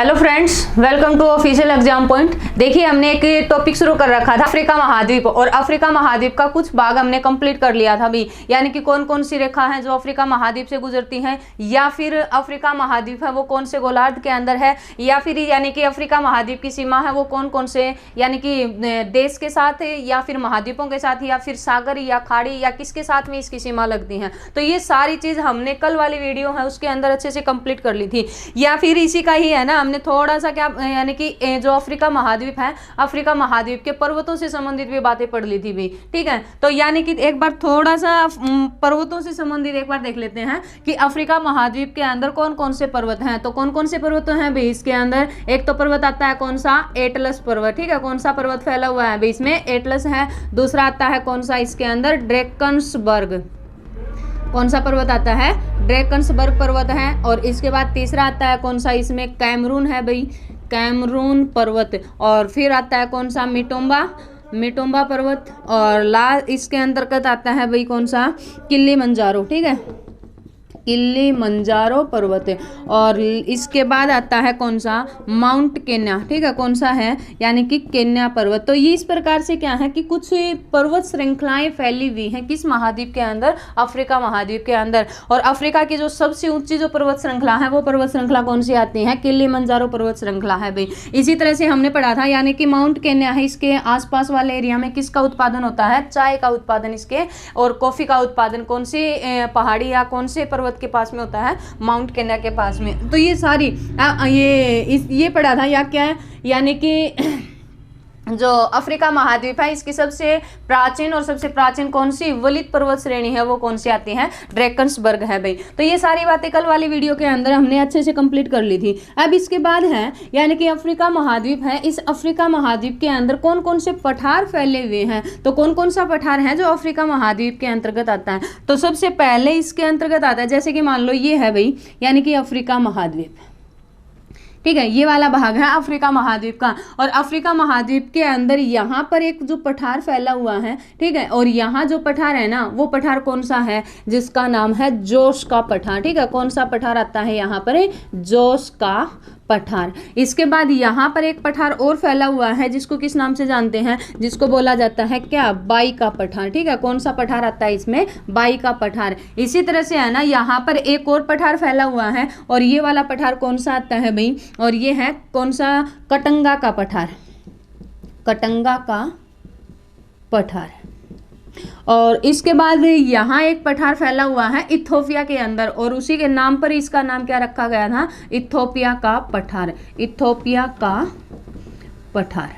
Hello friends, welcome to official exam point. देखिए, हमने एक टॉपिक शुरू कर रखा था अफ्रीका महाद्वीप, और अफ्रीका महाद्वीप का कुछ भाग हमने कंप्लीट कर लिया था अभी। यानी कि कौन कौन सी रेखा है जो अफ्रीका महाद्वीप से गुजरती हैं, या फिर अफ्रीका महाद्वीप है वो कौन से गोलार्ध के अंदर है, या फिर यानी कि अफ्रीका महाद्वीप की सीमा है वो कौन कौन से यानी कि देश के साथ है, या फिर महाद्वीपों के साथ, या फिर सागर या खाड़ी या किसके साथ में इसकी सीमा लगती है। तो ये सारी चीज हमने कल वाली वीडियो है उसके अंदर अच्छे से कंप्लीट कर ली थी। या फिर इसी का ही है ना, हमने थोड़ा सा क्या यानी कि जो अफ्रीका महाद्वीप है, अफ्रीका महाद्वीप के पर्वतों से संबंधित भी बातें पढ़ ली थी भी। ठीक है, तो यानी कि एक बार थोड़ा सा पर्वतों से संबंधित एक बार देख लेते हैं कि अफ्रीका महाद्वीप के अंदर कौन कौन से पर्वत हैं। तो कौन कौन से पर्वत हैं भाई इसके अंदर? एक तो पर्वत आता है कौन सा? एटलस पर्वत। ठीक है, कौन सा पर्वत फैला हुआ है भाई इसमें? एटलस है। दूसरा आता है कौन सा इसके अंदर? ड्रैकन्सबर्ग। कौन सा पर्वत आता है? ड्रैकन्सबर्ग पर्वत है। और इसके बाद तीसरा आता है कौन सा इसमें? कैमरून है भाई, कैमरून पर्वत। और फिर आता है कौन सा? मिटोम्बा पर्वत। और लास्ट इसके अंतर्गत आता है भाई कौन सा? किलिमंजारो। ठीक है, किलिमंजारो पर्वत है। और इसके बाद आता है कौन सा? Mount Kenya. ठीक है, कौन सा है? यानी कि केन्या पर्वत। तो ये इस प्रकार से क्या है कि कुछ पर्वत श्रृंखलाएं फैली हुई हैं किस महाद्वीप के अंदर? अफ्रीका महाद्वीप के अंदर। और अफ्रीका की जो सबसे ऊंची जो पर्वत श्रृंखला है वो पर्वत श्रृंखला कौन सी आती है? किलिमंजारो पर्वत श्रृंखला है भाई। इसी तरह से हमने पढ़ा था यानी कि माउंट केन्या है, इसके आसपास वाले एरिया में किसका उत्पादन होता है? चाय का उत्पादन इसके, और कॉफी का उत्पादन कौन सी पहाड़ी या कौन से पर्वत के पास में होता है? माउंट केन्या के पास में। तो ये सारी ये पढ़ा था या क्या है, यानी कि जो अफ्रीका महाद्वीप है इसकी सबसे प्राचीन और सबसे प्राचीन कौन सी वलित पर्वत श्रेणी है वो कौन सी आती है? ड्रैकन्सबर्ग है भाई। तो ये सारी बातें कल वाली वीडियो के अंदर हमने अच्छे से कंप्लीट कर ली थी। अब इसके बाद है यानी कि अफ्रीका महाद्वीप है, इस अफ्रीका महाद्वीप के अंदर कौन कौन से पठार फैले हुए हैं। तो कौन कौन सा पठार है जो अफ्रीका महाद्वीप के अंतर्गत आता है? तो सबसे पहले इसके अंतर्गत आता है, जैसे कि मान लो ये है भाई यानी कि अफ्रीका महाद्वीप। ठीक है, ये वाला भाग है अफ्रीका महाद्वीप का। और अफ्रीका महाद्वीप के अंदर यहाँ पर एक जो पठार फैला हुआ है, ठीक है, और यहाँ जो पठार है ना वो पठार कौन सा है? जिसका नाम है जोश का पठार। ठीक है, कौन सा पठार आता है यहाँ पर? जोश का पठार। इसके बाद यहाँ पर एक पठार और फैला हुआ है जिसको किस नाम से जानते हैं? जिसको बोला जाता है क्या? बाई का पठार। ठीक है, कौन सा पठार आता है इसमें? बाई का पठार। इसी तरह से है ना, यहाँ पर एक और पठार फैला हुआ है, और ये वाला पठार कौन सा आता है भाई? और ये है कौन सा? कटंगा का पठार। कटंगा का पठार। और इसके बाद यहाँ एक पठार फैला हुआ है इथोपिया के अंदर, और उसी के नाम पर इसका नाम क्या रखा गया था? इथोपिया का पठार। इथोपिया का पठार।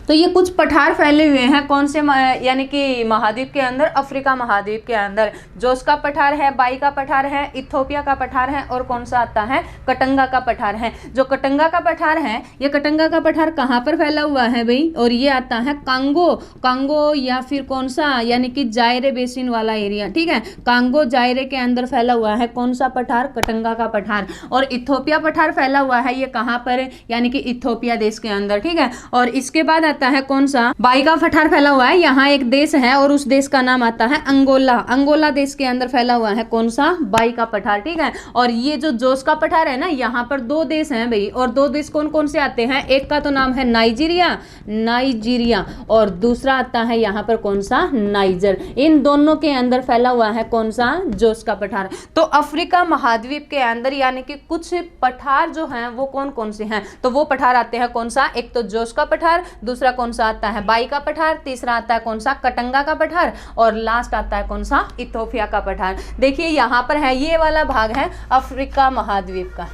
तो ये कुछ पठार फैले हुए हैं कौन से यानी कि महाद्वीप के अंदर? अफ्रीका महाद्वीप के अंदर। जोश का पठार है, बाई का पठार है, इथोपिया का पठार है, और कौन सा आता है? कटंगा का पठार है। जो कटंगा का पठार है, ये कटंगा का पठार कहाँ पर फैला हुआ है भाई? और ये आता है कांगो या फिर कौन सा? यानी कि जायरे बेसिन वाला एरिया। ठीक है, कांगो जायरे के अंदर फैला हुआ है कौन सा पठार? कटंगा का पठार। और इथोपिया पठार फैला हुआ है, ये कहाँ पर? यानी कि इथोपिया देश के अंदर। ठीक है, और इसके बाद आता है कौन सा? बाई का पठार फैला हुआ है, यहाँ एक देश है और उस देश का नाम आता है अंगोला। अंगोला देश के अंदर फैला हुआ है कौन सा? बाई का पठार। ठीक है, और ये जो जोश का पठार है ना, यहाँ पर दो देश हैं भाई, और दो देश कौन कौन से आते हैं? एक का तो नाम है नाइजीरिया, और दूसरा आता है यहाँ पर कौन सा? नाइजर। इन दोनों के अंदर फैला हुआ है कौन सा? जोश का पठार। तो अफ्रीका महाद्वीप के अंदर यानी कि कुछ पठार जो हैं वो कौन कौन से हैं? तो वो पठार आते हैं कौन सा? एक तो जोश का पठार, दूसरा कौन सा आता है? बाई का पठार, तीसरा आता है कौन सा? कटंगा का पठार, और लास्ट आता है कौन सा? इथोपिया का पठार। देखिए यहाँ पर है, ये वाला भाग है अफ्रीका महाद्वीप का।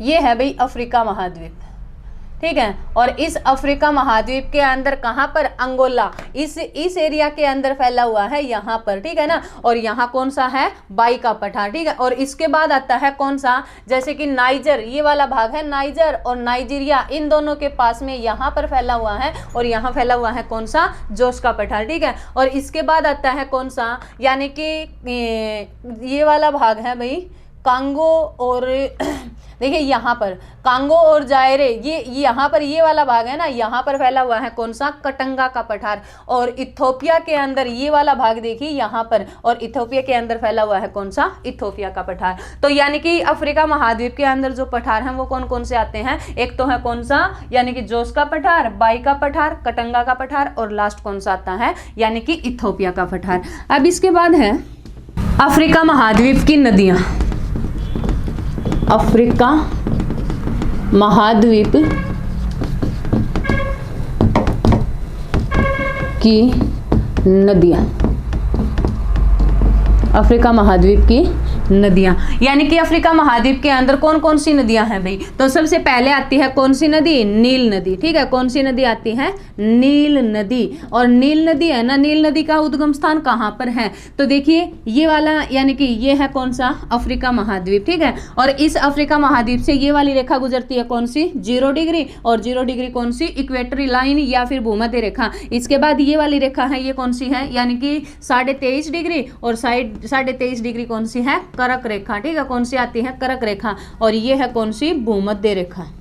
ये है भाई अफ्रीका महाद्वीप। ठीक है, और इस अफ्रीका महाद्वीप के अंदर कहाँ पर? अंगोला, इस एरिया के अंदर फैला हुआ है यहाँ पर। ठीक है ना, और यहाँ कौन सा है? बाई का पठार। ठीक है, और इसके बाद आता है कौन सा? जैसे कि नाइजर, ये वाला भाग है नाइजर और नाइजीरिया, इन दोनों के पास में यहाँ पर फैला हुआ है, और यहाँ फैला हुआ है कौन सा? जोश का पठार। ठीक है, और इसके बाद आता है कौन सा? यानी कि ये वाला भाग है भाई कांगो और देखिए यहाँ पर कांगो और जायरे, ये यहाँ पर ये वाला भाग है ना, यहाँ पर फैला हुआ है कौन सा, कटंगा का पठार। और इथोपिया के अंदर ये वाला भाग देखिए यहाँ पर, और इथोपिया के अंदर फैला हुआ है कौन सा, इथोपिया का पठार। तो यानी कि अफ्रीका महाद्वीप के अंदर जो पठार हैं वो कौन कौन से आते हैं, एक तो है कौन सा, यानी कि जोस का पठार, बाई का पठार, कटंगा का पठार, और लास्ट कौन सा आता है, यानी कि इथोपिया का पठार। अब इसके बाद है अफ्रीका महाद्वीप की नदियां। अफ्रीका महाद्वीप की नदियां, अफ्रीका महाद्वीप की नदियां, यानी कि अफ्रीका महाद्वीप के अंदर कौन कौन सी नदियां हैं भाई। तो सबसे पहले आती है कौन सी नदी, नील नदी, ठीक है। कौन सी नदी आती है, नील नदी। और नील नदी है ना, नील नदी का उद्गम स्थान कहाँ पर है, तो देखिए ये वाला, यानी कि ये है कौन सा, अफ्रीका महाद्वीप, ठीक है। और इस अफ्रीका महाद्वीप से ये वाली रेखा गुजरती है कौन सी, 0 डिग्री, और 0 डिग्री कौन सी, इक्वेटरी लाइन या फिर भूमध्य रेखा। इसके बाद ये वाली रेखा है, ये कौन सी है, यानी कि 23.5 डिग्री, और 23.5 डिग्री कौन सी है, करक रेखा, ठीक है। कौन सी आती है, करक रेखा। और ये है कौन सी, भूमध्य रेखा,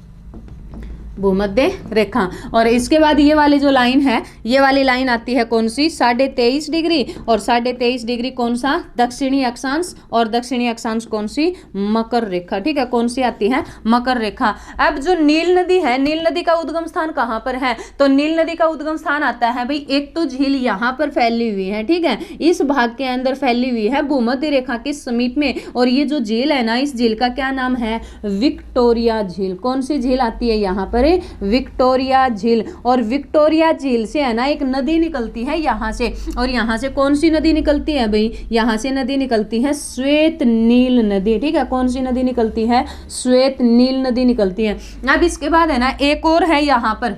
भूमध्य रेखा। और इसके बाद ये वाली जो लाइन है, ये वाली लाइन आती है कौन सी, 23.5 डिग्री, और 23.5 डिग्री कौन सा, दक्षिणी अक्षांश, और दक्षिणी अक्षांश कौन सी, मकर रेखा, ठीक है। कौन सी आती है, मकर रेखा। अब जो नील नदी है, नील नदी का उद्गम स्थान कहाँ पर है, तो नील नदी का उद्गम स्थान आता है भाई, एक तो झील यहाँ पर फैली हुई है, ठीक है, इस भाग के अंदर फैली हुई है भूमध्य रेखा के समीप में। और ये जो झील है ना, इस झील का क्या नाम है, विक्टोरिया झील। कौन सी झील आती है यहाँ पर, विक्टोरिया झील। और विक्टोरिया झील से है ना एक नदी निकलती है यहाँ से, और यहाँ से कौन सी नदी निकलती है भाई, यहाँ से नदी निकलती है श्वेत नील नदी, ठीक है। कौन सी नदी निकलती है, श्वेत नील नदी निकलती है। अब इसके बाद है ना एक और है यहाँ पर,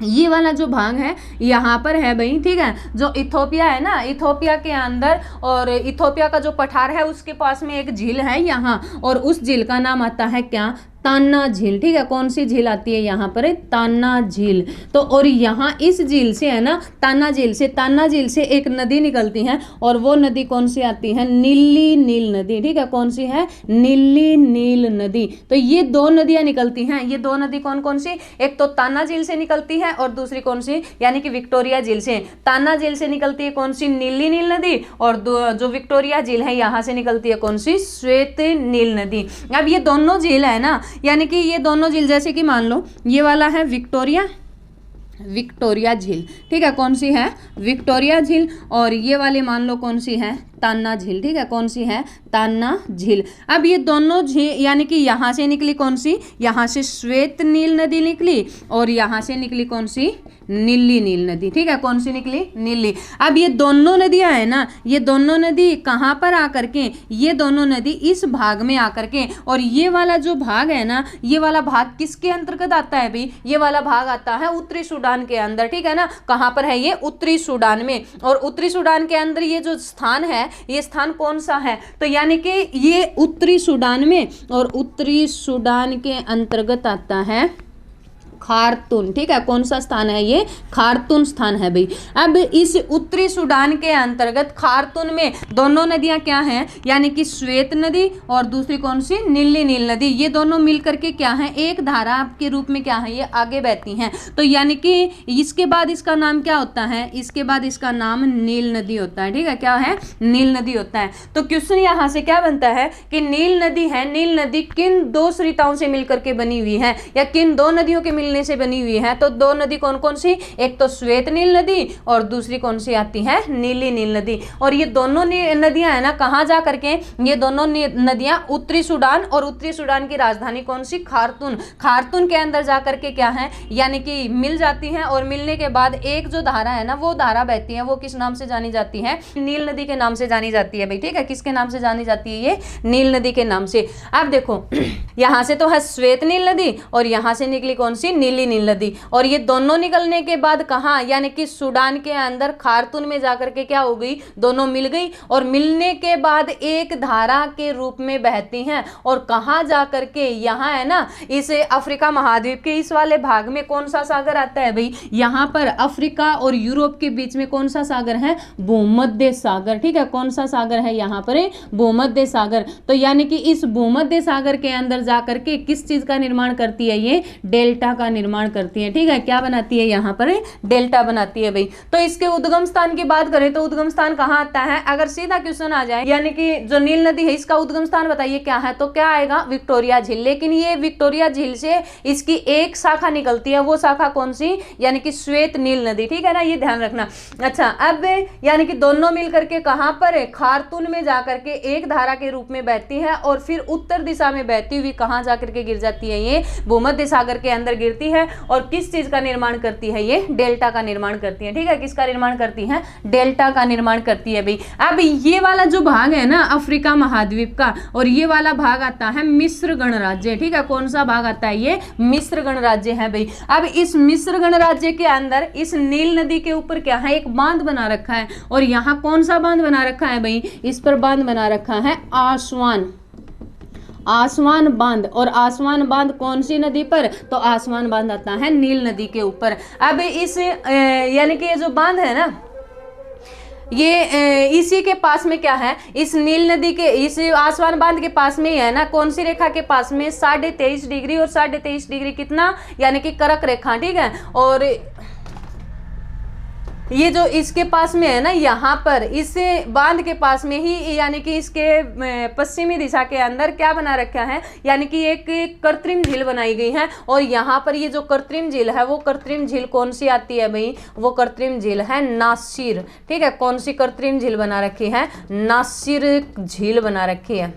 ये वाला जो भाग है यहाँ पर है भाई, ठीक है। जो इथोपिया है ना, इथोपिया के अंदर, और इथोपिया का जो पठार है उसके पास में एक झील है यहाँ, और उस झील का नाम आता है क्या, तान्ना झील, ठीक है। कौन सी झील आती है यहाँ पर, तान्ना झील। तो और यहाँ इस झील से है ना, तान्ना झील से एक नदी निकलती है, और वो नदी कौन सी आती है, नीली नील नदी, ठीक है। कौन सी है, नीली नील नदी। तो ये दो नदियां निकलती हैं, ये दो नदी कौन कौन सी, एक तो तान्ना झील से निकलती है, और दूसरी कौन सी, यानी कि विक्टोरिया झील से। तान्ना झील से निकलती है कौन सी, नीली नील नदी, और जो विक्टोरिया झील है यहाँ से निकलती है कौन सी, श्वेत नील नदी। अब ये दोनों झील है ना, यानी कि ये दोनों झील, जैसे कि मान लो ये वाला है विक्टोरिया झील, ठीक है। कौन सी है, विक्टोरिया झील। और ये वाली मान लो कौन सी है, तान्ना झील, ठीक है। कौन सी है, तान्ना झील। अब ये दोनों झील, यानी कि यहाँ से निकली कौन सी, यहाँ से श्वेत नील नदी निकली, और यहाँ से निकली कौन सी, नीली नील नदी, ठीक है। कौन सी निकली, नीली। अब ये दोनों नदियां है ना, ये दोनों नदी कहाँ पर आकर के, ये दोनों नदी इस भाग में आकर के, और ये वाला जो भाग है ना, ये वाला भाग किसके अंतर्गत आता है भाई, ये वाला भाग आता है उत्तरी सूडान के अंदर, ठीक है ना। कहाँ पर है ये, उत्तरी सूडान में। और उत्तरी सूडान के अंदर ये जो स्थान है, ये स्थान कौन सा है, तो यानी कि ये उत्तरी सूडान में, और उत्तरी सूडान के अंतर्गत आता है खार्तूम, ठीक है। कौन सा स्थान है ये, खार्तूम स्थान है भाई। अब इस उत्तरी सूडान के अंतर्गत खार्तूम में दोनों नदियां क्या हैं, यानी कि श्वेत नदी और दूसरी कौन सी, नीली नील नदी। ये दोनों मिलकर के क्या है, एक धारा के रूप में क्या है, ये आगे बहती हैं। तो यानी कि इसके बाद इसका नाम क्या होता है, इसके बाद इसका नाम नील नदी होता है, ठीक है। क्या है, नील नदी होता है। तो क्वेश्चन यहाँ से क्या बनता है कि नील नदी है, नील नदी किन दो सरिताओं से मिलकर के बनी हुई है, या किन दो नदियों के मिलने से बनी हुई है। तो दो नदी कौन कौन सी, एक तो श्वेत नील नदी, और दूसरी कौन सी आती है, नीली नील नदी। और ये दोनों नदियां है ना, कहाँ जा करके, ये दोनों नदियां उत्तरी सूडान, और उत्तरी सूडान की राजधानी कौन सी, खार्तूम। खार्तूम के अंदर जा करके क्या है, यानी कि मिल जाती हैं, और मिलने के बाद एक जो धारा है ना, वो धारा बहती है, वो किस नाम से जानी जाती है, नील नदी के नाम से जानी जाती है भाई, ठीक है। किसके नाम से जानी जाती है, ये नील नदी के नाम से। अब देखो यहाँ से तो है श्वेत नील नदी, और यहाँ से निकली कौन सी, नीली नील नदी। और ये दोनों निकलने के बाद कहाँ, यानी कि सूडान के अंदर खार्तूम में जाकर के क्या हो गई, दोनों मिल गई, और मिलने के बाद एक धारा के रूप में बहती हैं। और कहाँ जाकर के, यहाँ है ना, इस अफ्रीका महाद्वीप के इस वाले भाग में कौन सा सागर आता है भाई, यहाँ पर अफ्रीका और यूरोप के बीच में कौन सा सागर है, भूमध्य सागर, ठीक है। कौन सा सागर है यहाँ पर, भूमध्य सागर। तो यानी कि इस भूमध्य सागर के अंदर जा करके किस चीज का निर्माण करती है, ये डेल्टा का निर्माण करती है। ठीक है, क्या बनाती है यहाँ पर, डेल्टा बनाती है भाई। तो इसके उद्गम स्थान की बात करें तो उद्गम स्थान कहाँ आता है, अगर सीधा क्वेश्चन आ जाए यानी कि जो नील नदी है इसका उद्गम स्थान बताइए क्या है, तो क्या आएगा, विक्टोरिया झील। लेकिन ये विक्टोरिया झील से इसकी एक शाखा निकलती है, वो शाखा कौन सी, यानी कि श्वेत नील नदी। ठीक है ना, ये ध्यान रखना। अच्छा, अब यानी कि दोनों मिलकर के कहां पर, खार्तून में जाकर के एक धारा के रूप में बहती है और फिर उत्तर दिशा में बहती हुई कहां जाकर के गिर जाती है, ये भूमध्य सागर के अंदर गिरती है। और किस चीज का निर्माण करती है, ये डेल्टा का निर्माण करती है। ठीक है, किसका निर्माण करती है, डेल्टा का निर्माण करती है भाई। अब ये वाला जो भाग है ना अफ्रीका महाद्वीप का, और ये वाला भाग आता है मिस्र गणराज्य। ठीक है, कौन सा भाग आता है, ये मिस्र गणराज्य है भाई। अब इस मिस्र गणराज्य के अंदर इस नील नदी के ऊपर क्या है, एक बांध बना रखा है। और यहाँ कौन सा बांध बना रखा है भाई, इस पर बांध बना रखा है आसवान बांध। और आसवान बांध कौन सी नदी पर, तो आसवान बांध आता है नील नदी के ऊपर। अब इस यानी कि ये जो बांध है ना, ये इसी के पास में क्या है, इस नील नदी के इस आसवान बांध के पास में ही है ना, कौन सी रेखा के पास में, 23.5 डिग्री और 23.5 डिग्री कितना, यानी कि कर्क रेखा। ठीक है, और ये जो इसके पास में है ना, यहाँ पर इस बांध के पास में ही यानी कि इसके पश्चिमी दिशा के अंदर क्या बना रखा है, यानी कि एक कृत्रिम झील बनाई गई है। और यहाँ पर ये जो कृत्रिम झील है, वो कृत्रिम झील कौन सी आती है भाई, वो कृत्रिम झील है नासिर। ठीक है, कौन सी कृत्रिम झील बना रखी है, नासिर झील बना रखी है।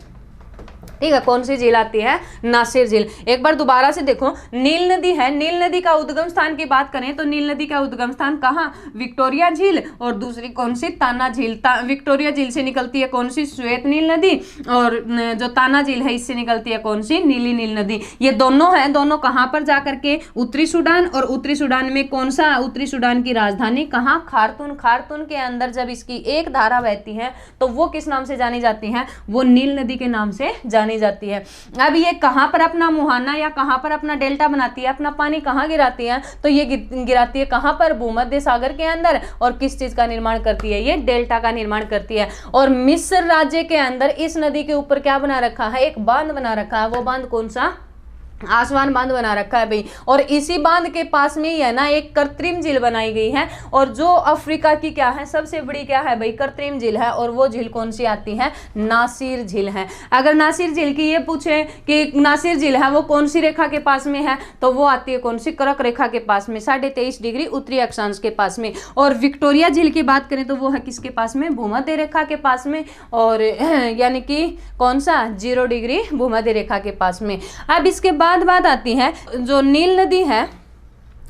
ठीक है, कौन सी झील आती है, नासिर झील। एक बार दोबारा से देखो, नील नदी है, नील नदी का उद्गम स्थान की बात करें तो नील नदी का उद्गम स्थान कहाँ, विक्टोरिया झील। और दूसरी कौन सी, ताना झील। विक्टोरिया झील से निकलती है कौन सी, श्वेत नील नदी। और जो ताना झील है इससे निकलती है कौन सी, नीली नील नदी। ये दोनों है, दोनों कहाँ पर जाकर के, उत्तरी सूडान। और उत्तरी सूडान में कौन सा, उत्तरी सूडान की राजधानी कहाँ, खार्तून। खार्तून के अंदर जब इसकी एक धारा बहती है तो वो किस नाम से जानी जाती है, वो नील नदी के नाम से जानी जाती है। अब ये कहां पर अपना मुहाना या कहां पर अपना डेल्टा बनाती है, अपना पानी कहां गिराती है, तो ये गिराती है कहां पर, भूमध्य सागर के अंदर। और किस चीज का निर्माण करती है, ये डेल्टा का निर्माण करती है। और मिस्र राज्य के अंदर इस नदी के ऊपर क्या बना रखा है, एक बांध बना रखा है। वो बांध कौन सा, आसवान बांध बना रखा है भाई। और इसी बांध के पास में ही है ना एक कृत्रिम झील बनाई गई है। और जो अफ्रीका की क्या है, सबसे बड़ी क्या है भाई, कृत्रिम झील है। और वो झील कौन सी आती है, नासिर झील है। अगर नासिर झील की ये पूछे कि नासिर झील है वो कौन सी रेखा के पास में है, तो वो आती है कौन सी, कर्क रेखा के पास में, 23.5 डिग्री उत्तरी अक्षांश के पास में। और विक्टोरिया झील की बात करें तो वो है किसके पास में, भूमध्य रेखा के पास में। और यानी कि कौन सा, 0 डिग्री भूमध्य रेखा के पास में। अब इसके बात आती है जो नील नदी है,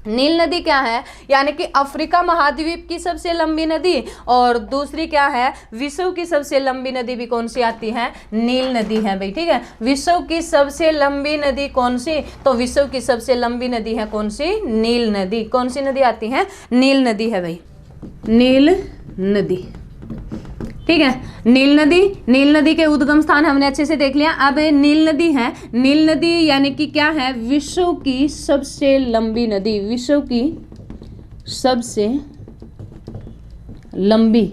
नील नदी क्या है, यानी कि अफ्रीका महाद्वीप की सबसे लंबी नदी। और दूसरी क्या है, विश्व की सबसे लंबी नदी भी कौन सी आती है, नील नदी है भाई। ठीक है, विश्व की सबसे लंबी नदी कौन सी, तो विश्व की सबसे लंबी नदी है कौन सी, नील नदी। कौन सी नदी आती है, नील नदी है भाई, नील नदी। ठीक है, नील नदी, नील नदी के उद्गम स्थान हमने अच्छे से देख लिया। अब नील नदी है, नील नदी यानी कि क्या है, विश्व की सबसे लंबी नदी, विश्व की सबसे लंबी।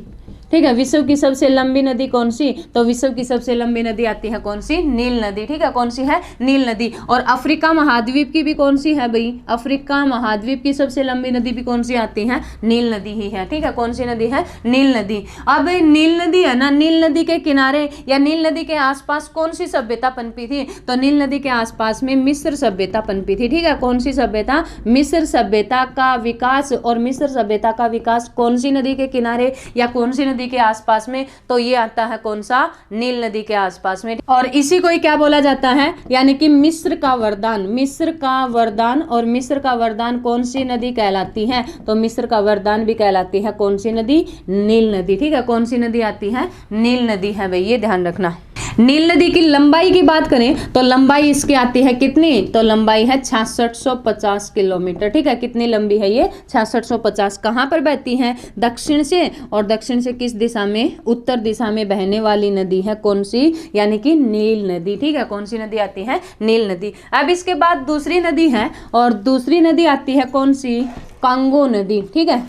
ठीक है, विश्व की सबसे लंबी नदी कौन सी, तो विश्व की सबसे लंबी नदी आती है कौन सी, नील नदी। ठीक है, कौन सी है, नील नदी। और अफ्रीका महाद्वीप की भी कौन सी है भाई, अफ्रीका महाद्वीप की सबसे लंबी नदी भी कौन सी आती है, नील नदी ही है। ठीक है, कौन सी नदी है, नील नदी। अब नील नदी है ना, नील नदी के किनारे या नील नदी के आसपास कौन सी सभ्यता पनपी थी, तो नील नदी के आसपास में मिस्र सभ्यता पनपी थी। ठीक है, कौन सी सभ्यता, मिस्र सभ्यता का विकास। और मिस्र सभ्यता का विकास कौन सी नदी के किनारे या कौन सी नदी के आसपास में, तो ये आता है कौन सा, नील नदी के आसपास में। और इसी को ही क्या बोला जाता है, यानी कि मिस्र का वरदान, मिस्र का वरदान। और मिस्र का वरदान कौन सी नदी कहलाती है, तो मिस्र का वरदान भी कहलाती है कौन सी नदी, नील नदी। ठीक है, कौन सी नदी आती है, नील नदी है भाई, ये ध्यान रखना। नील नदी की लंबाई की बात करें तो लंबाई इसकी आती है कितनी, तो लंबाई है 6650 किलोमीटर। ठीक है, कितनी लंबी है ये, 6650। कहाँ पर बहती है, दक्षिण से। और दक्षिण से किस दिशा में, उत्तर दिशा में बहने वाली नदी है कौन सी, यानी कि नील नदी। ठीक है, कौन सी नदी आती है, नील नदी। अब इसके बाद दूसरी नदी है, और दूसरी नदी आती है कौन सी, कांगो नदी। ठीक है,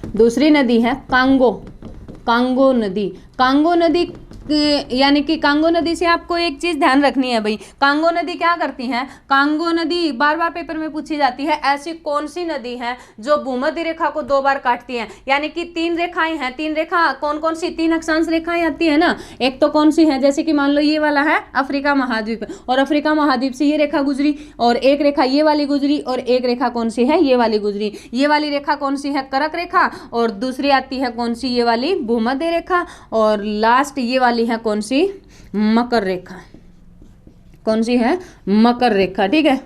दूसरी नदी है कांगो, कांगो नदी। कांगो नदी यानी कि कांगो नदी से आपको एक चीज ध्यान रखनी है भाई, कांगो नदी क्या करती है, कांगो नदी बार बार पेपर में पूछी जाती है, ऐसी कौन सी नदी है जो भूमध्य रेखा को 2 बार काटती है। यानी कि 3 रेखाएं हैं, 3 रेखा कौन कौन सी, 3 अक्षांश रेखाएं आती है ना। एक तो कौन सी है, जैसे कि मान लो ये वाला है अफ्रीका महाद्वीप, और अफ्रीका महाद्वीप से ये रेखा गुजरी, और एक रेखा ये वाली गुजरी, और एक रेखा कौन सी है, ये वाली गुजरी। ये वाली रेखा कौन सी है, कर्क रेखा, और दूसरी आती है कौन सी, ये वाली भूमध्य रेखा, और लास्ट ये वाली है कौन सी, मकर रेखा। कौन सी है, मकर रेखा। ठीक है,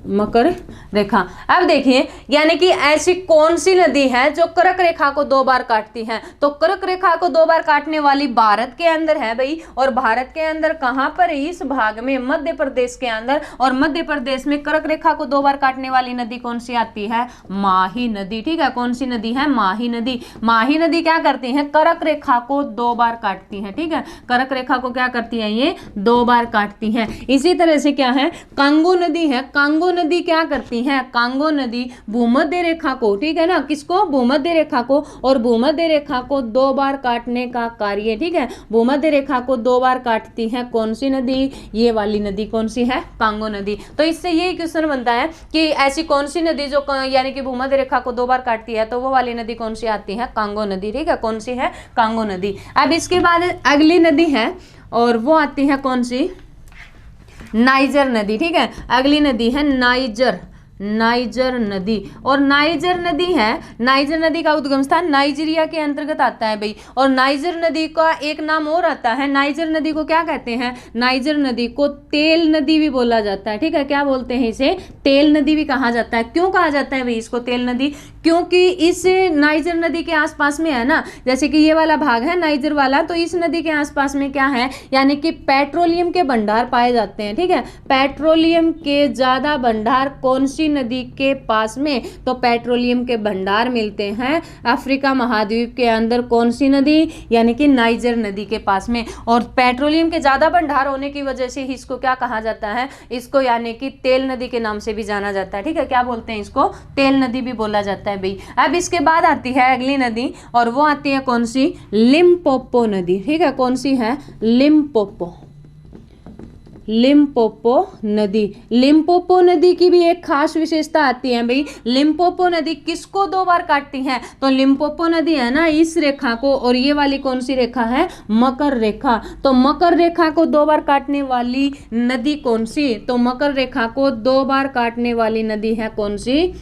मकर रेखा। अब देखिए, यानी कि ऐसी कौन सी नदी है जो कर्क रेखा को 2 बार काटती है, तो कर्क रेखा को 2 बार काटने वाली भारत के अंदर है भाई, और भारत के अंदर कहां पर, इस भाग में मध्य प्रदेश के अंदर, और मध्य प्रदेश में कर्क रेखा को 2 बार काटने वाली नदी कौन सी आती है, माही नदी। ठीक है, कौन सी नदी है, माही नदी। माही नदी क्या करती है, कर्क रेखा को 2 बार काटती है। ठीक है, कर्क रेखा को क्या करती है, ये 2 बार काटती है। इसी तरह से क्या है, कांगो नदी है, कांगो नदी क्या करती है, कांगो नदी भूमध्य रेखा को, ठीक है ना, किसको, भूमध्य रेखा को, और भूमध्य रेखा को 2 बार काटने का कार्य। ठीक है, भूमध्य रेखा को 2 बार काटती है कौन सी नदी, ये वाली नदी कौन सी है, कांगो नदी। तो इससे ये क्वेश्चन बनता है कि ऐसी कौन सी नदी जो यानी कि भूमध्य रेखा को 2 बार काटती है, तो वो वाली नदी कौन सी आती है, कांगो नदी। ठीक है, कौन सी है, कांगो नदी। अब इसके बाद अगली नदी है, और वो आती है कौन सी, नाइजर नदी। ठीक है, अगली नदी है नाइजर, नाइजर नदी। और नाइजर नदी है, नाइजर नदी का उद्गम स्थान नाइजीरिया के अंतर्गत आता है भाई। और नाइजर नदी का एक नाम और आता है, नाइजर नदी को क्या कहते हैं, नाइजर नदी को तेल नदी भी बोला जाता है। ठीक है, क्या बोलते हैं इसे, तेल नदी भी कहा जाता है। क्यों कहा जाता है भाई इसको तेल नदी, क्योंकि इस नाइजर नदी के आसपास में है ना, जैसे कि ये वाला भाग है नाइजर वाला, तो इस नदी के आसपास में क्या है, यानी कि पेट्रोलियम के भंडार पाए जाते हैं। ठीक है, पेट्रोलियम के ज्यादा भंडार कौन सी नदी के पास में, तो पेट्रोलियम के भंडार मिलते हैं अफ्रीका महाद्वीप के अंदर कौन सी नदी, यानी कि नाइजर नदी के पास में। और पेट्रोलियम के ज्यादा भंडार होने की वजह से इसको क्या कहा जाता है, इसको यानी कि तेल नदी के नाम से भी जाना जाता है। ठीक है, क्या बोलते हैं इसको, तेल नदी भी बोला जाता है भाई। अब इसके बाद आती है अगली नदी, और वो आती है कौन सी, लिम्पोपो नदी। ठीक है, कौन सी है, लिम्पोपो, लिम्पोपो नदी। लिम्पोपो नदी की भी एक खास विशेषता आती है भाई, लिम्पोपो नदी किसको 2 बार काटती है, तो लिम्पोपो नदी है ना इस रेखा को, और ये वाली कौन सी रेखा है, मकर रेखा। तो मकर रेखा को 2 बार काटने वाली नदी कौन सी, तो मकर रेखा को 2 बार काटने वाली नदी है कौन सी,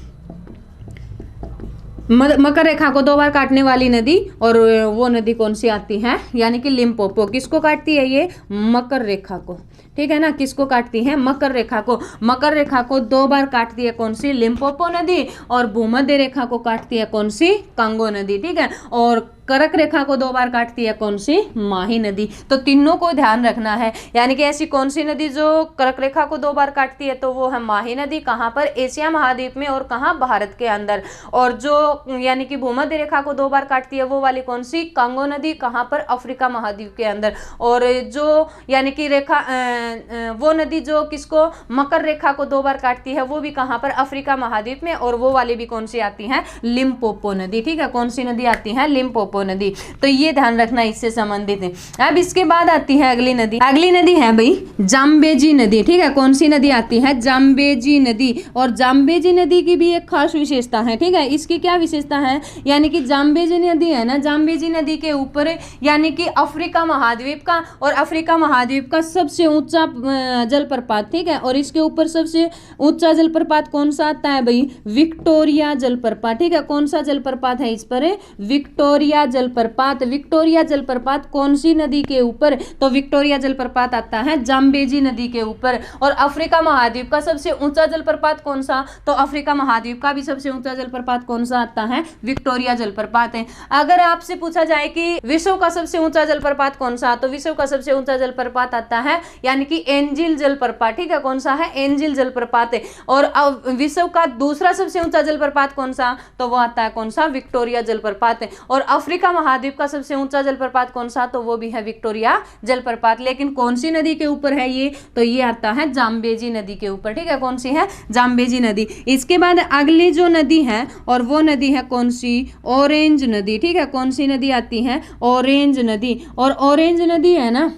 मकर रेखा को 2 बार काटने वाली नदी, और वो नदी कौन सी आती है, यानी कि लिम्पोपो। किसको काटती है ये, मकर रेखा को। ठीक है ना, किसको काटती है, मकर रेखा को। मकर रेखा को 2 बार काटती है कौन सी, लिम्पोपो नदी, और भूमध्य रेखा को काटती है कौन सी, कांगो नदी। ठीक है, और कर्क रेखा को 2 बार काटती है कौन सी, माही नदी। तो तीनों को ध्यान रखना है, यानी कि ऐसी कौन सी नदी जो कर्क रेखा को 2 बार काटती है, तो वो है माही नदी। कहाँ पर, एशिया महाद्वीप में, और कहाँ, भारत के अंदर। और जो यानी कि भूमध्य रेखा को 2 बार काटती है, वो वाली कौन सी, कांगो नदी, कहाँ पर, अफ्रीका महाद्वीप के अंदर। और जो यानी कि रेखा वो नदी जो किसको, मकर रेखा को 2 बार काटती है, वो भी कहाँ पर, अफ्रीका महाद्वीप में, और वो वाली भी कौन सी आती है, लिम्पोपो नदी। ठीक है, कौन सी नदी आती है, लिम्पोपो नदी। तो ये ध्यान रखना, इससे संबंधित है। अब इसके बाद आती है अगली नदी, अगली नदी है भाई जाम्बेजी नदी। ठीक है, कौन सी नदी आती है, जाम्बेजी नदी। और जाम्बेजी नदी की भी एक खास विशेषता है। ठीक है, इसकी क्या विशेषता है, यानी कि जाम्बेजी नदी है ना, जाम्बेजी नदी के ऊपर यानी कि अफ्रीका महाद्वीप का, और अफ्रीका महाद्वीप का सबसे ऊंचा जलप्रपात। ठीक है, और इसके ऊपर सबसे ऊंचा जलप्रपात कौन सा आता है भाई, विक्टोरिया जलप्रपात। ठीक है, कौन सा जलप्रपात है इस पर, विक्टोरिया जलप्रपात। विक्टोरिया जलप्रपात कौन सी नदी के ऊपर, तो विक्टोरिया जलप्रपात आता है जाम्बेजी नदी के ऊपर। और अफ्रीका महाद्वीप का सबसे ऊंचा जलप्रपात कौन सा, तो अफ्रीका महाद्वीप का भी सबसे ऊंचा जलप्रपात कौन सा आता है, विक्टोरिया जलप्रपात है। अगर आपसे पूछा जाए कि विश्व का सबसे ऊंचा जलप्रपात कौन सा, तो विश्व का सबसे ऊंचा जलप्रपात आता है यानी कि एंजिल जलप्रपात। ठीक है, कौन सा है, एंजिल जलप्रपात है। और विश्व का दूसरा सबसे ऊंचा जलप्रपात कौन सा, तो वो आता है कौन सा, विक्टोरिया जलप्रपात है। और अफ्रीका महाद्वीप का सबसे ऊंचा जलप्रपात कौन सा, तो वो भी है विक्टोरिया जलप्रपात। लेकिन कौन सी नदी के ऊपर है ये, तो ये आता है जाम्बेजी नदी के ऊपर, ठीक है। कौन सी है, जाम्बेजी नदी। इसके बाद अगली जो नदी है और वो नदी है कौन सी, ऑरेंज नदी, ठीक है। कौन सी नदी आती है, ऑरेंज नदी। और ऑरेंज नदी है ना,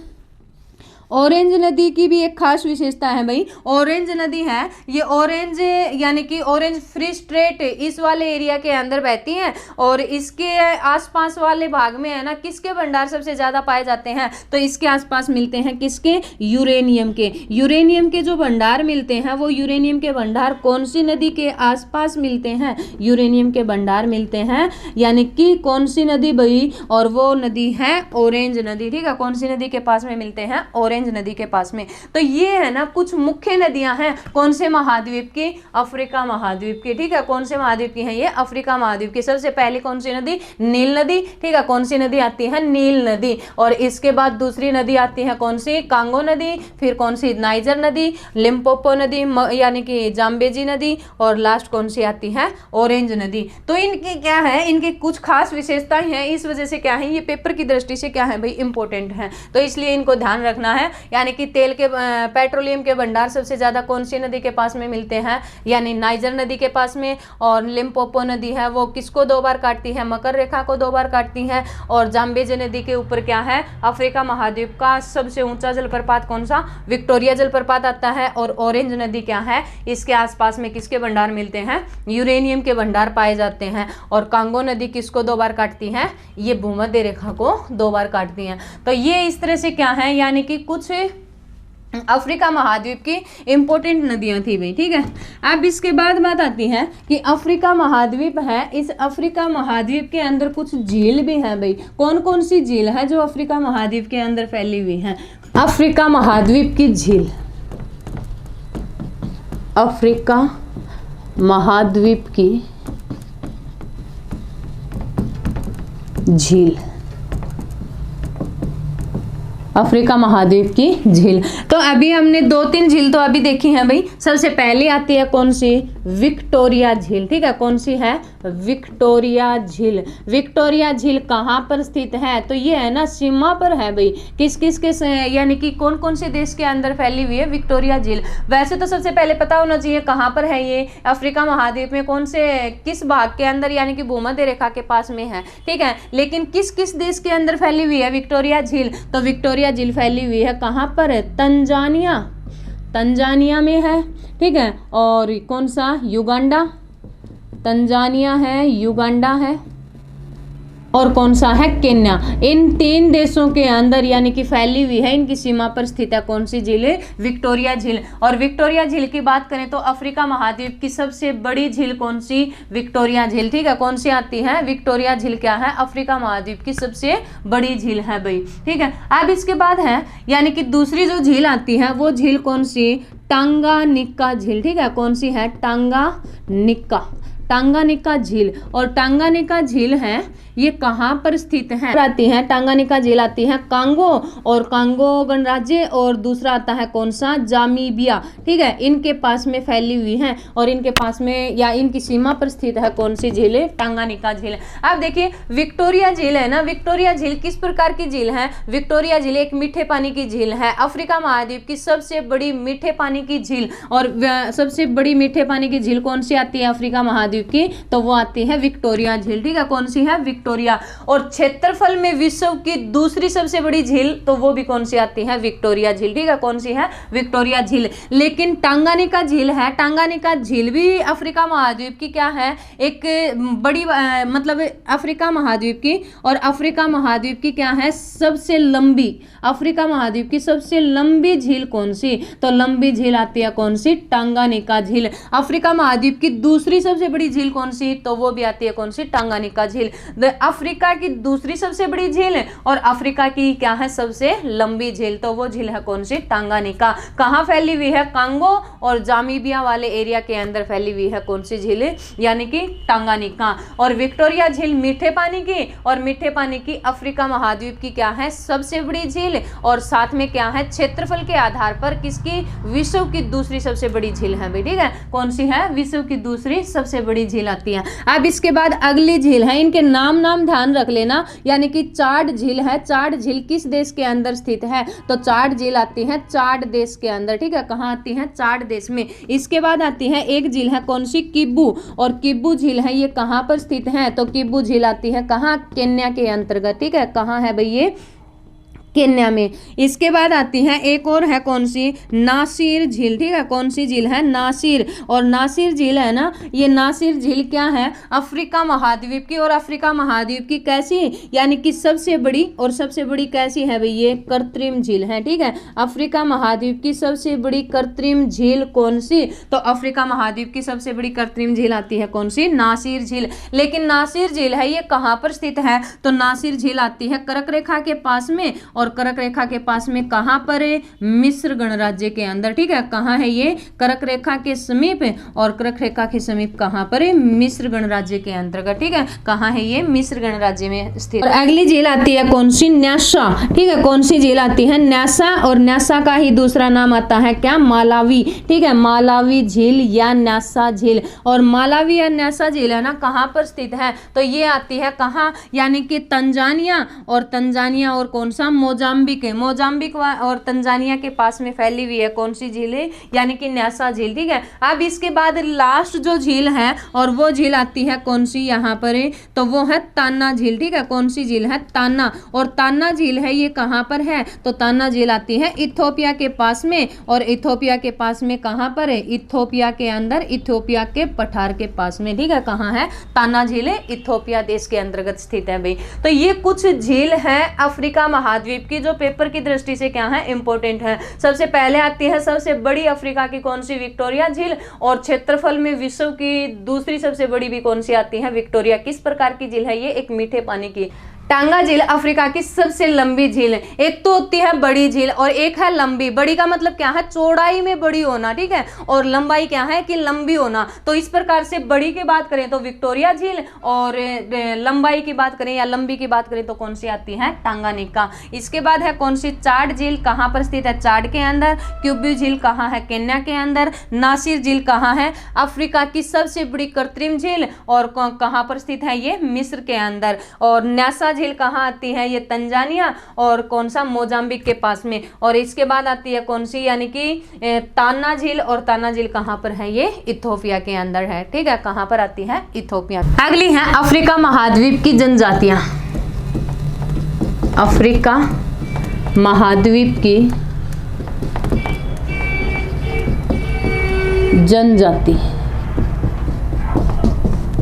ऑरेंज नदी की भी एक खास विशेषता है भाई। ऑरेंज नदी है, ये ऑरेंज यानी कि ऑरेंज फ्री स्टेट इस वाले एरिया के अंदर बहती है और इसके आसपास वाले भाग में है ना किसके भंडार सबसे ज्यादा पाए जाते हैं, तो इसके आसपास मिलते हैं किसके, यूरेनियम के। यूरेनियम के जो भंडार मिलते हैं वो यूरेनियम के भंडार कौन सी नदी के आसपास मिलते हैं, यूरेनियम के भंडार मिलते हैं, यानी कि कौन सी नदी भाई, और वो नदी है ऑरेंज नदी, ठीक है। कौन सी नदी के पास में मिलते हैं, ऑरेंज नदी के पास में। तो ये है ना कुछ मुख्य नदियां हैं कौन से महाद्वीप की, अफ्रीका महाद्वीप की, ठीक है। कौन से महाद्वीप की हैं ये, अफ्रीका महाद्वीप की। सबसे पहली कौन सी नदी, नील नदी, ठीक है। कौन सी नदी आती है, नील नदी। और इसके बाद दूसरी नदी आती है कौन सी, कांगो नदी। फिर कौन सी, नाइजर नदी, लिम्पोपो नदी यानी कि जाम्बेजी नदी, और लास्ट कौन सी आती है, ऑरेंज नदी। तो इनके क्या है, इनके कुछ खास विशेषताएं हैं, इस वजह से क्या है ये पेपर की दृष्टि से क्या है भाई, इंपॉर्टेंट है। तो इसलिए इनको ध्यान रखना है। यानी कि तेल के पेट्रोलियम के भंडार सबसे ज्यादा कौन सी नदी के पास में मिलते हैं, यानी नाइजर नदी के पास में। और लिम्पोपो नदी है वो किसको 2 बार काटती है, मकर रेखा को 2 बार काटती है। और जाम्बेजी नदी के ऊपर क्या है, अफ्रीका महाद्वीप का सबसे ऊंचा जलप्रपात कौन सा, विक्टोरिया जलप्रपात आता है। और ऑरेंज नदी क्या है, इसके आसपास में किसके भंडार मिलते हैं, यूरेनियम के भंडार पाए जाते हैं। और कांगो नदी किसको 2 बार काटती है, ये भूमध्य रेखा को 2 बार काटती है। तो ये इस तरह से क्या है, यानी कि कुछ अफ्रीका महाद्वीप की इंपॉर्टेंट नदियां थी भाई, ठीक है। अब इसके बाद बात आती है कि अफ्रीका महाद्वीप है, इस अफ्रीका महाद्वीप के अंदर कुछ झील भी है भाई। कौन कौन सी झील है जो अफ्रीका महाद्वीप के अंदर फैली हुई है, अफ्रीका महाद्वीप की झील, अफ्रीका महाद्वीप की झील, अफ्रीका महाद्वीप की झील। तो अभी हमने 2-3 झील तो अभी देखी हैं भाई। सबसे पहले आती है कौन सी, विक्टोरिया झील, ठीक है। कौन सी है, विक्टोरिया झील। विक्टोरिया झील कहाँ पर स्थित है, तो ये है ना सीमा पर है भाई, किस किस के यानी कि कौन कौन से देश के अंदर फैली हुई है विक्टोरिया झील। वैसे तो सबसे पहले पता होना चाहिए कहाँ पर है ये, अफ्रीका महाद्वीप में कौन से किस भाग के अंदर, यानी कि भूमध्य रेखा के पास में है, ठीक है। लेकिन किस किस देश के अंदर फैली हुई है विक्टोरिया झील, तो विक्टोरिया झील फैली हुई है कहाँ पर है, तंजानिया, तंजानिया में है, ठीक है। और कौन सा, युगांडा, तंजानिया है, युगांडा है, और कौन सा है, केन्या। इन 3 देशों के अंदर यानी कि फैली हुई है, इनकी सीमा पर स्थित है कौन सी झील, विक्टोरिया झील। और विक्टोरिया झील की बात करें तो अफ्रीका महाद्वीप की सबसे बड़ी झील कौन सी, विक्टोरिया झील, ठीक है। कौन सी आती है, विक्टोरिया झील क्या है, अफ्रीका महाद्वीप की सबसे बड़ी झील है भाई, ठीक है। अब इसके बाद है यानी कि दूसरी जो झील आती है वो झील कौन सी, टांगानिका झील, ठीक है। कौन सी है, टांगानिका, टांगानिका झील। और टांगानिका झील है ये कहाँ पर स्थित है, आती है टांगानिका झील आती है कांगो और कांगो गणराज्य, और दूसरा आता है कौन सा, जामीबिया, ठीक है। इनके पास में फैली हुई है और इनके पास में या इनकी सीमा पर स्थित है कौन सी झील, टांगानिका झील। अब देखिए विक्टोरिया झील है ना, विक्टोरिया झील किस प्रकार की झील है, विक्टोरिया झील एक मीठे पानी की झील है, अफ्रीका महाद्वीप की सबसे बड़ी मीठे पानी की झील। और सबसे बड़ी मीठे पानी की झील कौन सी आती है अफ्रीका महाद्वीप की, तो वो आती है विक्टोरिया झील, ठीक है। कौन सी है, विक्टोरिया। और क्षेत्रफल में विश्व की दूसरी सबसे बड़ी झील, तो वो भी कौन सी आती है, विक्टोरिया झील, ठीक है। कौन सी है, विक्टोरिया झील। लेकिन टांगानिका झील है, टांगानिका झील भी अफ्रीका महाद्वीप की क्या है, एक बड़ी मतलब अफ्रीका महाद्वीप की, और अफ्रीका महाद्वीप की क्या है, सबसे लंबी, अफ्रीका महाद्वीप की सबसे लंबी झील कौन सी, तो लंबी झील आती है कौन सी, टांगानिका झील। अफ्रीका महाद्वीप की दूसरी सबसे बड़ी झील कौन सी, तो वो भी आती है कौन सी, टांगानिका झील। अफ्रीका की दूसरी सबसे बड़ी झील और अफ्रीका की क्या है, सबसे लंबी झील, तो वो झील है कौन सी, टांगानिका। कहाँ फैली हुई है, कांगो और जामीबिया वाले एरिया के अंदर फैली हुई है कौन सी झील, यानी कि टांगानिका। और विक्टोरिया झील मीठे पानी की, और मीठे पानी की अफ्रीका महाद्वीप की क्या है, सबसे बड़ी झील, और साथ में क्या है, क्षेत्रफल के आधार पर किसकी, विश्व की दूसरी सबसे बड़ी झील है भाई, ठीक है। कौन सी है, विश्व की दूसरी सबसे बड़ी बड़ी झील आती है। अब इसके बाद अगली झील है, इनके नाम ध्यान रख लेना, यानी कि चाड झील है। चाड झील किस देश के अंदर स्थित है? तो चाड झील आती है चाड देश के अंदर, ठीक है। कहाँ आती है? चाड देश में। इसके बाद आती है एक झील है, कौन सी? किब्बू, और किब्बू झील है, ये कहाँ पर स्थित है? तो किब्बू झील आती है कहाँ? केन्या के अंतर्गत, ठीक है। कहाँ है भाई ये? केन्या में। इसके बाद आती है एक और है, कौन सी? नासिर झील, ठीक है। कौन सी झील है? नासिर। और नासिर झील है ना, ये नासिर झील क्या है? अफ्रीका महाद्वीप की, और अफ्रीका महाद्वीप की कैसी, यानी कि सबसे बड़ी, और सबसे बड़ी कैसी है भाई? ये कृत्रिम झील है, ठीक है। अफ्रीका महाद्वीप की सबसे बड़ी कृत्रिम झील कौन सी? तो अफ्रीका महाद्वीप की सबसे बड़ी कृत्रिम झील आती है कौन सी? नासिर झील। लेकिन नासिर झील है ये कहाँ पर स्थित है? तो नासिर झील आती है कर्क रेखा के पास में, और कर्क रेखा के पास में कहां पर है? मिस्र गणराज्य के अंदर, ठीक है। कहां है ये? कर्क रेखा के समीप, और कर्क रेखा के समीप कहां पर है? मिस्र गणराज्य के अंतर्गत, ठीक है। कहां है ये? मिस्र गणराज्य में स्थित। और अगली झील आती है कौन सी? न्यासा, ठीक है। कौन सी झील आती है? न्यासा। और न्यासा का ही दूसरा नाम आता है क्या? मालावी, ठीक है। मालावी झील या न्यासा झील। और मालावी या न्यासा झील है ना, कहां पर स्थित है? तो ये आती है कहां? यानी कि तंजानिया, और कौन सा? मोजाम्बिक है। मोजाम्बिक और तंजानिया के पास में फैली हुई है कौन सी झील है? यानी कि न्यासा झील, ठीक है। अब इसके बाद लास्ट जो झील है, और वो झील आती है कौन सी यहाँ पर है? तो वो है तान्ना झील, ठीक है। कौन सी झील है? तान्ना। और तान्ना झील है ये कहाँ पर है? तो तान्ना झील आती है इथोपिया के पास में, और इथोपिया के पास में कहाँ पर है? इथोपिया के अंदर, इथोपिया के पठार के पास में, ठीक है। कहाँ है? तान्ना झील इथोपिया देश के अंतर्गत स्थित है भाई। तो ये कुछ झील है अफ्रीका महाद्वीप की, जो पेपर की दृष्टि से क्या है? इंपॉर्टेंट है। सबसे पहले आती है सबसे बड़ी अफ्रीका की कौन सी? विक्टोरिया झील। और क्षेत्रफल में विश्व की दूसरी सबसे बड़ी भी कौन सी आती है? विक्टोरिया। किस प्रकार की झील है ये? एक मीठे पानी की। टांगा झील अफ्रीका की सबसे लंबी झील है। एक तो होती है बड़ी झील, और एक है लंबी। बड़ी का मतलब क्या है? चौड़ाई में बड़ी होना, ठीक है। और लंबाई क्या है? कि लंबी होना। तो इस प्रकार से बड़ी की बात करें तो विक्टोरिया झील, और लंबाई की बात करें या लंबी की बात करें तो कौन सी आती है? टांगानिका। इसके बाद है कौन सी? चाड झील। कहाँ पर स्थित है? चाड के अंदर। क्यूबी झील कहाँ है? केन्या के अंदर। नासिर झील कहाँ है? अफ्रीका की सबसे बड़ी कृत्रिम झील, और कहाँ पर स्थित है ये? मिस्र के अंदर। और न्यासा झील कहाँ आती है? ये तंजानिया, और कौन सा? मोजाम्बिक के पास में। और इसके बाद आती है कौन सी? यानी कि तान्ना झील। और तान्ना झील कहाँ पर है? ये इथोपिया के अंदर है, ठीक है। कहाँ पर आती है? इथोपिया। अगली है अफ्रीका महाद्वीप की जनजातियां। अफ्रीका महाद्वीप की जनजाति।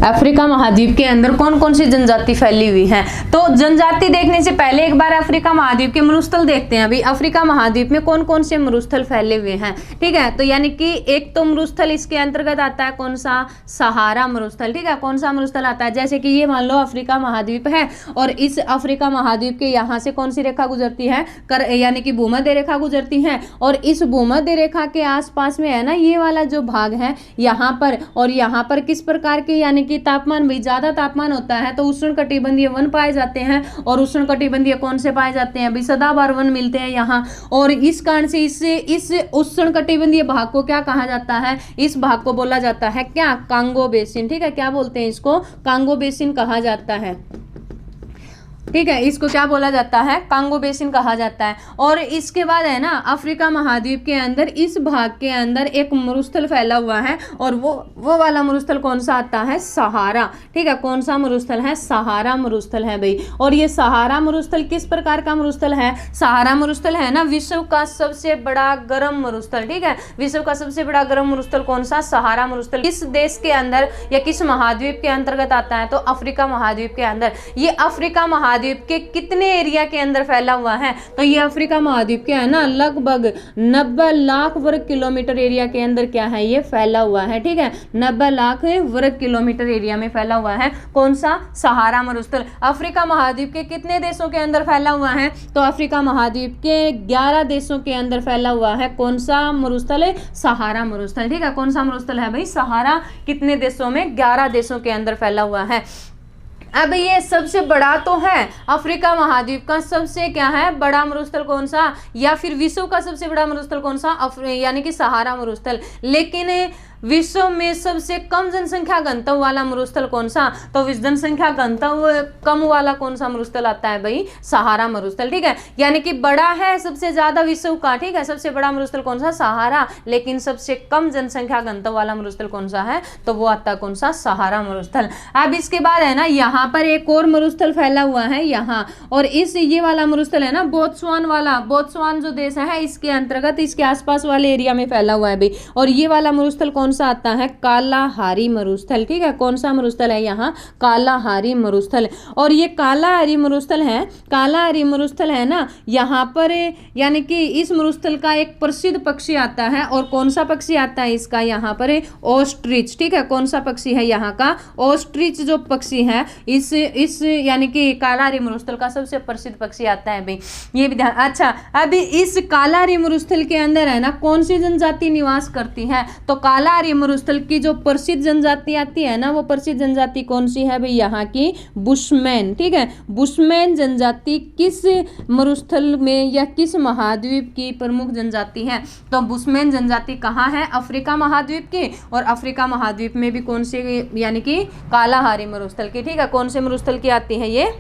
अफ्रीका महाद्वीप के अंदर कौन कौन सी जनजाति फैली हुई है? तो जनजाति देखने से पहले एक बार अफ्रीका महाद्वीप के मरुस्थल देखते हैं। अभी अफ्रीका महाद्वीप में कौन कौन से मरुस्थल फैले हुए हैं, ठीक है। तो यानी कि एक तो मरुस्थल इसके अंतर्गत आता है कौन सा? सहारा मरुस्थल, ठीक है। कौन सा मरुस्थल आता है? जैसे कि ये मान लो अफ्रीका महाद्वीप है, और इस अफ्रीका महाद्वीप के यहाँ से कौन सी रेखा गुजरती है? यानी कि भूमध्य रेखा गुजरती है। और इस भूमध्य रेखा के आसपास में है ना ये वाला जो भाग है यहाँ पर, और यहाँ पर किस प्रकार के, यानी कि तापमान भी ज्यादा तापमान होता है तो उष्णकटिबंधीय वन पाए जाते हैं। और उष्णकटिबंधीय कौन से पाए जाते हैं? सदाबहार वन मिलते हैं यहाँ। और इस कारण से इस उष्णकटिबंधीय भाग को क्या कहा जाता है? इस भाग को बोला जाता है क्या? कांगो बेसिन, ठीक है। क्या बोलते हैं इसको? कांगो बेसिन कहा जाता है, ठीक है। इसको क्या बोला जाता है? कांगो बेसिन कहा जाता है। और इसके बाद है ना अफ्रीका महाद्वीप के अंदर इस भाग के अंदर एक मरुस्थल फैला हुआ है, और वो वाला मरुस्थल कौन सा आता है? सहारा, ठीक है। कौन सा मरुस्थल है? सहारा मरुस्थल है भाई। और ये सहारा मरुस्थल किस प्रकार का मरुस्थल है? सहारा मरुस्थल है ना विश्व का सबसे बड़ा गर्म मरुस्थल, ठीक है। विश्व का सबसे बड़ा गर्म मरुस्थल कौन सा? सहारा मरुस्थल। किस देश के अंदर या किस महाद्वीप के अंतर्गत आता है? तो अफ्रीका महाद्वीप के अंदर। ये अफ्रीका महाद्वीप के कितने एरिया के अंदर फैला हुआ है? तो ये अफ्रीका महाद्वीप के है ना लगभग 90 लाख वर्ग किलोमीटर एरिया के अंदर क्या है? ये फैला हुआ है, ठीक है। 90 लाख वर्ग किलोमीटर एरिया में फैला हुआ है कौन सा? सहारा मरुस्थल। अफ्रीका महाद्वीप के कितने देशों के अंदर फैला हुआ है? तो अफ्रीका महाद्वीप के 11 देशों के अंदर फैला हुआ है कौन सा मरुस्थल है? सहारा मरुस्थल, ठीक है। कौन सा मरुस्थल है भाई? सहारा। कितने देशों में? 11 देशों के अंदर फैला हुआ है। अब ये सबसे बड़ा तो है अफ्रीका महाद्वीप का सबसे क्या है? बड़ा मरुस्थल कौन सा? या फिर विश्व का सबसे बड़ा मरुस्थल कौन सा? यानी कि सहारा मरुस्थल। लेकिन विश्व में सबसे कम जनसंख्या घनत्व वाला मरुस्थल कौन सा? तो जनसंख्या घनत्व कम वाला कौन सा मरुस्थल आता है भाई? सहारा मरुस्थल, ठीक है। यानी कि बड़ा है सबसे ज्यादा विश्व का, ठीक है, सबसे बड़ा मरुस्थल कौन सा? सहारा। लेकिन सबसे कम जनसंख्या घनत्व वाला मरुस्थल कौन सा है? तो वो आता है कौन सा? सहारा मरुस्थल। अब इसके बाद है ना, यहाँ पर एक और मरुस्थल फैला हुआ है यहाँ, और ये वाला मरुस्थल है ना बोत्सवान वाला, बोत्सवान जो देश है इसके अंतर्गत, इसके आसपास वाले एरिया में फैला हुआ है भाई। और ये वाला मरुस्थल कौन सा आता है? कालाहारी मरुस्थल, ठीक है। कौन सा मरुस्थल है यहाँ? कालाहारी मरुस्थल। और ये कालाहारी मरुस्थल है, कालाहारी मरुस्थल है ना, यहाँ पर यानी कि इस मरुस्थल का एक प्रसिद्ध पक्षी आता है। और कौन सा पक्षी आता है इसका? यहाँ पर ऑस्ट्रिच, ठीक है। कौन सा पक्षी है यहाँ का? ऑस्ट्रिच जो पक्षी है इस यानी कि कालाहारी मरुस्थल का सबसे प्रसिद्ध पक्षी आता है भाई, ये भी ध्यान। अच्छा, अभी इस कालाहारी मरुस्थल के अंदर है ना कौन सी जनजाति निवास करती है? तो कालाहारी मरुस्थल की जो प्रसिद्ध जनजाति आती है ना, वो प्रसिद्ध जनजाति कौन सी है भाई? यहाँ की बुशमैन, ठीक है। बुशमैन जनजाति किस मरुस्थल में या किस महाद्वीप की प्रमुख जनजाति है? तो बुशमैन जनजाति कहाँ है? अफ्रीका महाद्वीप की। और अफ्रीका महाद्वीप में भी कौन से यानी कि कालाहारी मरुस्थल की, ठीक है। कौन से मरुस्थल की आती है? ये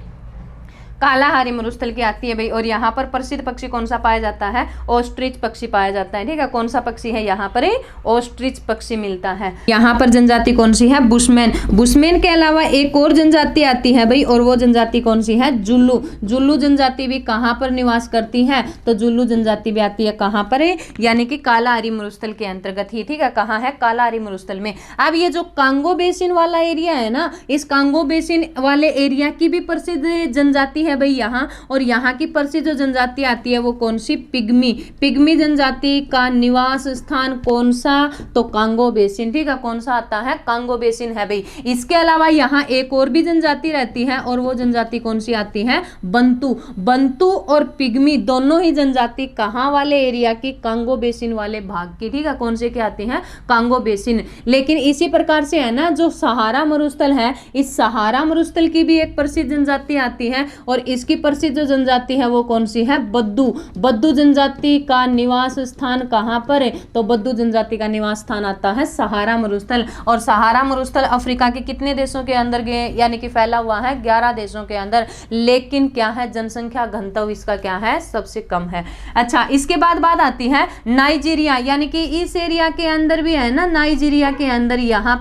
कालाहारी मरुस्थल की आती है भाई। और यहाँ पर प्रसिद्ध पक्षी कौन सा पाया जाता है? ऑस्ट्रिच पक्षी पाया जाता है, ठीक है। कौन सा पक्षी है यहाँ पर? ऑस्ट्रिच पक्षी मिलता है। यहाँ पर जनजाति कौन सी है? बुशमैन। बुशमैन के अलावा एक और जनजाति आती है भाई, और वो जनजाति कौन सी है? जुल्लू। जुल्लू जनजाति भी कहाँ पर निवास करती है? तो जुल्लू जनजाति भी आती है कहाँ पर? यानी कि कालाहारी मरुस्थल के अंतर्गत ही, ठीक है। कहाँ है? कालाहारी मरुस्थल में। अब ये जो कांगो बेसिन वाला एरिया है ना, इस कांगो बेसिन वाले एरिया की भी प्रसिद्ध जनजाति है भाई यहाँ। और यहाँ की प्रसिद्ध जो जनजाति आती है वो कौन सी? पिग्मी। पिग्मी जनजाति का निवास स्थान कौन सा? तो कांगो बेसिन, ठीक है। कौन सा आता है? कांगो बेसिन है भाई। इसके अलावा यहाँ एक और भी जनजाति रहती है, और वो जनजाति कौन सी आती है? बंतू। बंतू और पिग्मी दोनों ही जनजाति कहाँ वाले एरिया की? कांगो बेसिन वाले भाग की, ठीक है। कौन से क्या आती है? Congo basin. लेकिन इसी प्रकार से है ना, जो सहारा मरुस्थल है, इस सहारा मरुस्थल की भी एक प्रसिद्ध जनजाति आती है, और इसकी प्रसिद्ध जो जनजाति है वो कौन सी है? बद्दू। बद्दू जनजाति का निवास स्थान कहाँ पर है? तो बद्दू जनजाति का निवास स्थान आता है सहारा मरुस्थल। और सहारा मरुस्थल अफ्रीका के कितने देशों के अंदर यानी कि फैला हुआ है? 11 देशों के अंदर। लेकिन क्या है? जनसंख्या घनत्व इसका क्या है? सबसे कम है। अच्छा, इसके बाद बात आती है नाइजीरिया, यानी कि इस एरिया के अंदर भी है ना, नाइजीरिया के अंदर यहाँ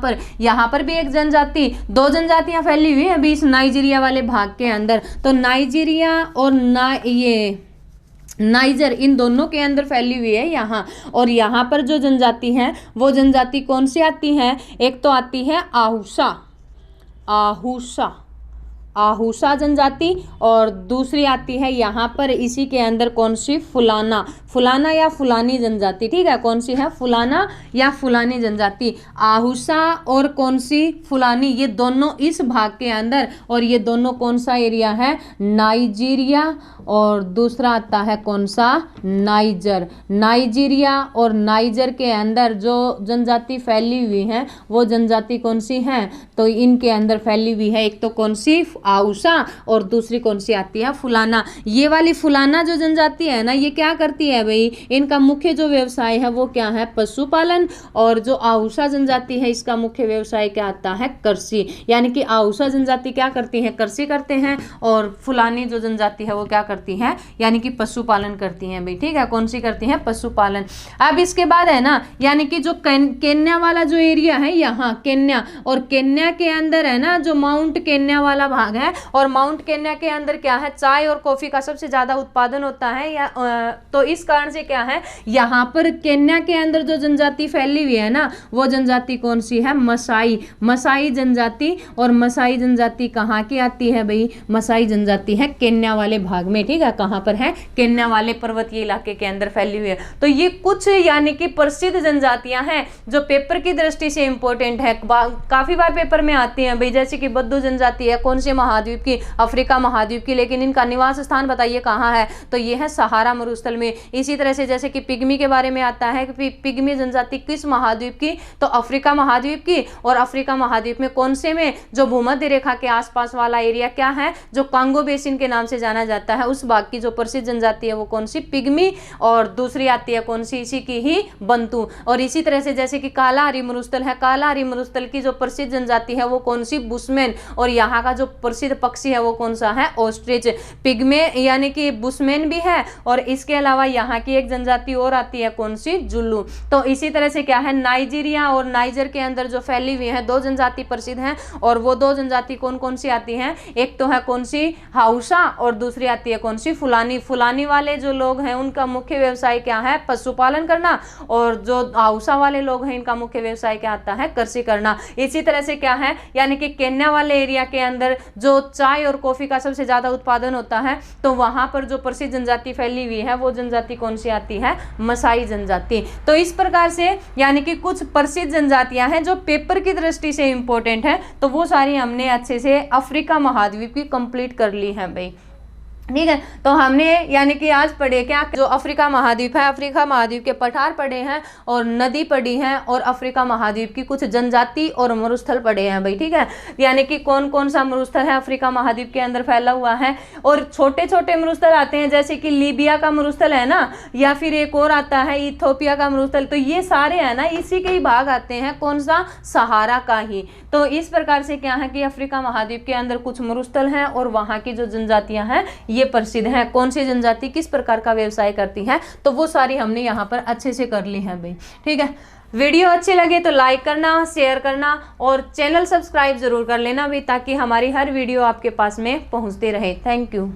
पर भी एक जनजाति, 2 जनजातियां फैली हुई है अभी इस नाइजीरिया वाले भाग के अंदर। तो नाइजीरिया और नाइजर, इन दोनों के अंदर फैली हुई है यहाँ। और यहाँ पर जो जनजाति है वो जनजाति कौन सी आती है? एक तो आती है आहूसा जनजाति, और दूसरी आती है यहाँ पर इसी के अंदर कौन सी? फुलाना या फुलानी जनजाति, ठीक है। कौन सी है? फुलाना या फुलानी जनजाति। आहूसा और कौन सी? फुलानी, ये दोनों इस भाग के अंदर। और ये दोनों कौन सा एरिया है? नाइजीरिया। और दूसरा आता है कौन सा? नाइजर। नाइजीरिया और नाइजर के अंदर जो जनजाति फैली हुई है वो जनजाति कौन सी है? तो इनके अंदर फैली हुई है एक तो कौन सी? आहूसा, और दूसरी कौन सी आती है? फुलाना। ये वाली फुलाना जो जनजाति है ना, ये क्या करती है भाई? इनका मुख्य जो व्यवसाय है वो क्या है? पशुपालन। और जो आहूसा जनजाति है इसका मुख्य व्यवसाय क्या आता है? कृषि। यानी कि आहूसा जनजाति क्या करती है? कृषि करते हैं। और फुलानी जो जनजाति है वो क्या करती है? यानी कि पशुपालन करती है भाई, ठीक है। कौन सी करती है? पशुपालन। अब इसके बाद है ना, यानी कि जो केन्या वाला जो एरिया है यहाँ, केन्या, और केन्या के अंदर है ना जो माउंट केन्या वाला भाग है, और माउंट केन्या के अंदर क्या है? चाय और कॉफी का सबसे ज्यादा उत्पादन होता है। तो इस कारण से क्या है, यहाँ पर केन्या के अंदर जो जनजाति फैली हुई है ना, वो जनजाति कौन सी है? मसाई। मसाई जनजाति। और मसाई जनजाति कहाँ की आती है भाई? मसाई जनजाति है केन्या वाले भाग में, ठीक है। कहाँ पर है? केन्या वाले पर्वतीय इलाके के अंदर फैली हुई है। तो ये कुछ यानी कि प्रसिद्ध जनजातियां हैं जो पेपर की दृष्टि से इंपॉर्टेंट है, काफी बार पेपर में आती हैं भाई। जैसे कि बद्दू जनजाति है, कौन से महाद्वीप की, अफ्रीका महाद्वीप की, लेकिन इनका निवास स्थान बताइए कहाँ है, तो ये है सहारा मरुस्थल में। इसी तरह से जैसे कि पिग्मी के बारे में आता है कि पिग्मी जनजाति किस महाद्वीप की, तो अफ्रीका महाद्वीप की, और अफ्रीका महाद्वीप में कौन से में, जो भूमध्य रेखा के आसपास वाला एरिया क्या है, जो कांगो बेसिन के नाम से जाना जाता है, उस भाग की जो प्रसिद्ध जनजाति है वो कौन सी, पिग्मी, और दूसरी आती है कौन सी, इसी की ही बंतु। और इसी तरह से जैसे कि कालाहारी मरुस्थल है, कालाहारी मरुस्थल की जो प्रसिद्ध जनजाति है वो कौन सी, बुशमैन, और यहाँ का जो प्रसिद्ध पक्षी है वो कौन सा है, ऑस्ट्रिच। पिग्मे यानी कि बुशमैन भी है, और इसके अलावा यहाँ की एक जनजाति और आती है कौन सी, जुल्लू। तो इसी तरह से क्या है, नाइजीरिया और नाइजर के अंदर जो फैली हुई है 2 जनजाति प्रसिद्ध हैं, और वो 2 जनजाति कौन कौन सी आती हैं, एक तो है कौन सी, हाउसा, और दूसरी आती है कौन सी, फुलानी। फुलानी वाले जो लोग हैं उनका मुख्य व्यवसाय क्या है, पशुपालन करना, और जो हाउसा वाले लोग हैं इनका मुख्य व्यवसाय क्या आता है, कृषि करना। इसी तरह से क्या है, यानी कि केन्या वाले एरिया के अंदर जो चाय और कॉफी का सबसे ज्यादा उत्पादन होता है, तो वहां पर जो प्रसिद्ध जनजाति फैली हुई है वो जनजाति कौन सी आती है, मसाई जनजाति। तो इस प्रकार से यानी कि कुछ प्रसिद्ध जनजातियां हैं जो पेपर की दृष्टि से इंपॉर्टेंट है, तो वो सारी हमने अच्छे से अफ्रीका महाद्वीप की कंप्लीट कर ली है भाई, ठीक है। तो हमने यानी कि आज पढ़े क्या, जो अफ्रीका महाद्वीप है, अफ्रीका महाद्वीप के पठार पढ़े हैं और नदी पढ़ी है, और अफ्रीका महाद्वीप की कुछ जनजाति और मरुस्थल पढ़े हैं भाई, ठीक है। यानी कि कौन कौन सा मरुस्थल है अफ्रीका महाद्वीप के अंदर फैला हुआ है, और छोटे छोटे मरुस्थल आते हैं जैसे कि लीबिया का मरुस्थल है ना, या फिर एक और आता है इथोपिया का मरुस्थल, तो ये सारे है ना इसी के ही भाग आते हैं, कौन सा, सहारा का ही। तो इस प्रकार से क्या है कि अफ्रीका महाद्वीप के अंदर कुछ मरुस्थल हैं और वहाँ की जो जनजातियां हैं ये प्रसिद्ध हैं। कौन सी जनजाति किस प्रकार का व्यवसाय करती है, तो वो सारी हमने यहाँ पर अच्छे से कर ली है भाई, ठीक है। वीडियो अच्छे लगे तो लाइक करना, शेयर करना, और चैनल सब्सक्राइब जरूर कर लेना भी, ताकि हमारी हर वीडियो आपके पास में पहुँचते रहे। Thank you.